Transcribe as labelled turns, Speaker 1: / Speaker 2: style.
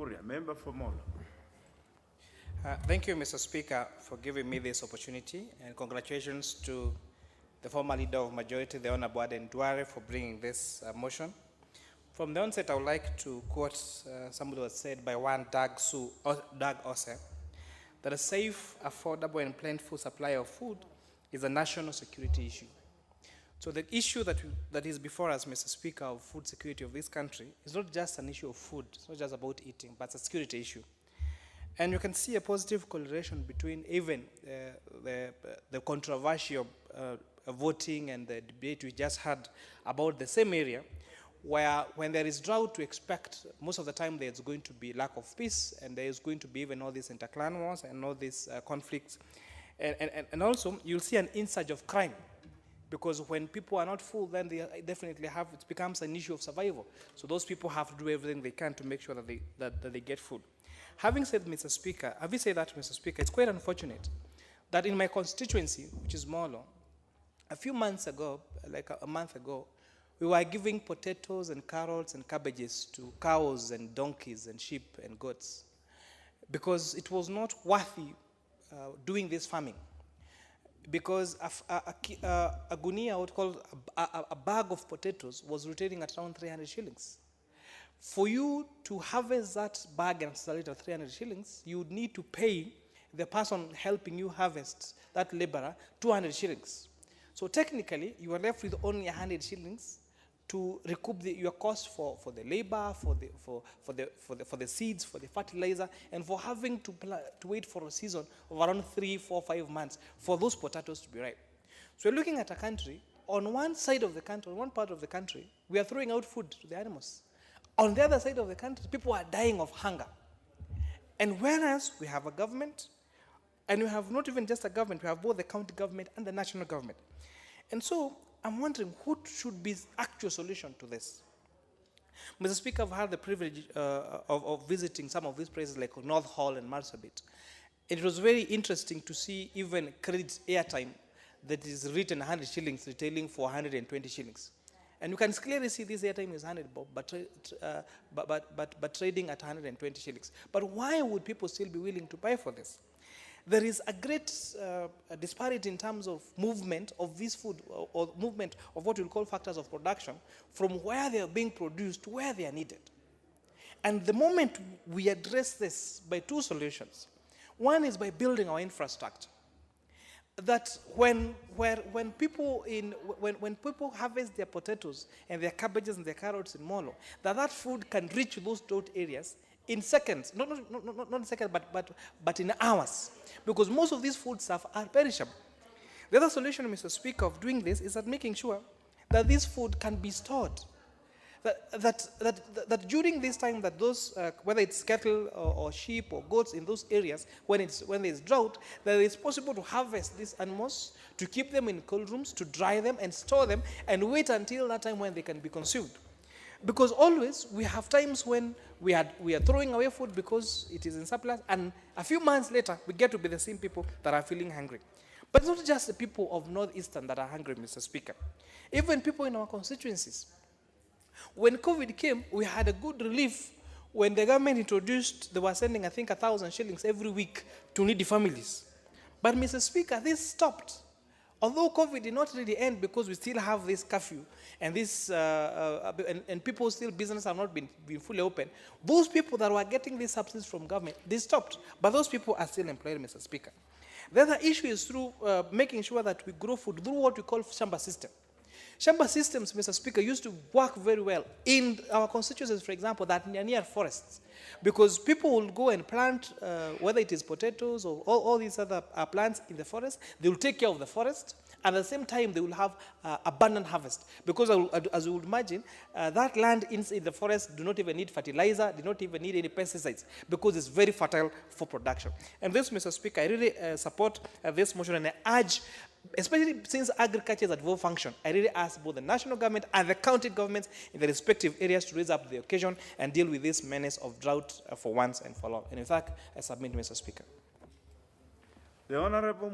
Speaker 1: Kuria, member for Molo.
Speaker 2: Thank you, Mr. Speaker, for giving me this opportunity, and congratulations to the former leader of majority, the Honorable Ndware, for bringing this motion. From the onset, I would like to quote somebody was said by one Doug Ose, that a safe, affordable, and plentiful supply of food is a national security issue. So the issue that is before us, Mr. Speaker, of food security of this country is not just an issue of food. It's not just about eating, but it's a security issue. And you can see a positive correlation between even the controversial voting and the debate we just had about the same area, where when there is drought, we expect most of the time there's going to be lack of peace, and there is going to be even all these interclan wars and all these conflicts. And also, you'll see an insurge of crime, because when people are not full, then they definitely it becomes an issue of survival. So those people have to do everything they can to make sure that they get food. Having said, Mr. Speaker, Mr. Speaker, it's quite unfortunate that in my constituency, which is Molo, a few months ago, like a month ago, we were giving potatoes and carrots and cabbages to cows and donkeys and sheep and goats because it was not worthy doing this farming. Because a gunia, what called a bag of potatoes, was retailing at around 300 shillings. For you to harvest that bag and sell it at 300 shillings, you would need to pay the person helping you harvest, that laborer, 200 shillings. So technically, you are left with only 100 shillings to recoup your cost for the labor, for the seeds, for the fertilizer, and for having to wait for a season of around 3, 4, 5 months for those potatoes to be ripe. So we're looking at a country, on one side of the country, on one part of the country, we are throwing out food to the animals. On the other side of the country, people are dying of hunger. And whereas we have a government, and we have not even just a government, we have both the county government and the national government. And so I'm wondering what should be the actual solution to this. Mr. Speaker, I've had the privilege of visiting some of these places like North Hall and Marsabit. It was very interesting to see even credit airtime that is written 100 shillings retailing for 120 shillings. And you can clearly see this airtime is 100 bob, but trading at 120 shillings. But why would people still be willing to buy for this? There is a great disparity in terms of movement of this food, or movement of what we'll call factors of production, from where they are being produced to where they are needed. And the moment we address this by two solutions, one is by building our infrastructure. That when people harvest their potatoes and their cabbages and their carrots in Molo, that food can reach those drought areas in seconds, not in seconds, but in hours, because most of these foodstuffs are perishable. The other solution, Mr. Speaker, of doing this is that making sure that this food can be stored. That during this time, that those, whether it's cattle or sheep or goats in those areas, when there's drought, that it's possible to harvest these animals, to keep them in cold rooms, to dry them and store them, and wait until that time when they can be consumed. Because always we have times when we are throwing away food because it is in surplus, and a few months later we get to be the same people that are feeling hungry. But it's not just the people of Northeastern that are hungry, Mr. Speaker. Even people in our constituencies. When COVID came, we had a good relief when the government introduced, they were sending, I think, 1,000 shillings every week to needy families. But, Mr. Speaker, this stopped. Although COVID did not really end because we still have this curfew and this, and people's still business have not been fully open, those people that were getting these subsidies from government, they stopped. But those people are still employed, Mr. Speaker. The other issue is through making sure that we grow food through what we call shamba system. Shamba systems, Mr. Speaker, used to work very well in our constituencies, for example, that near forests. Because people will go and plant, whether it is potatoes or all these other plants in the forest, they will take care of the forest, and at the same time they will have abundant harvest. Because as you would imagine, that land in the forest do not even need fertilizer, do not even need any pesticides, because it's very fertile for production. And this, Mr. Speaker, I really support this motion, and I urge, especially since agriculture is at full function, I really ask both the national government and the county governments in the respective areas to raise up the occasion and deal with this menace of drought for once and for all. And in fact, I submit, Mr. Speaker.
Speaker 1: The Honorable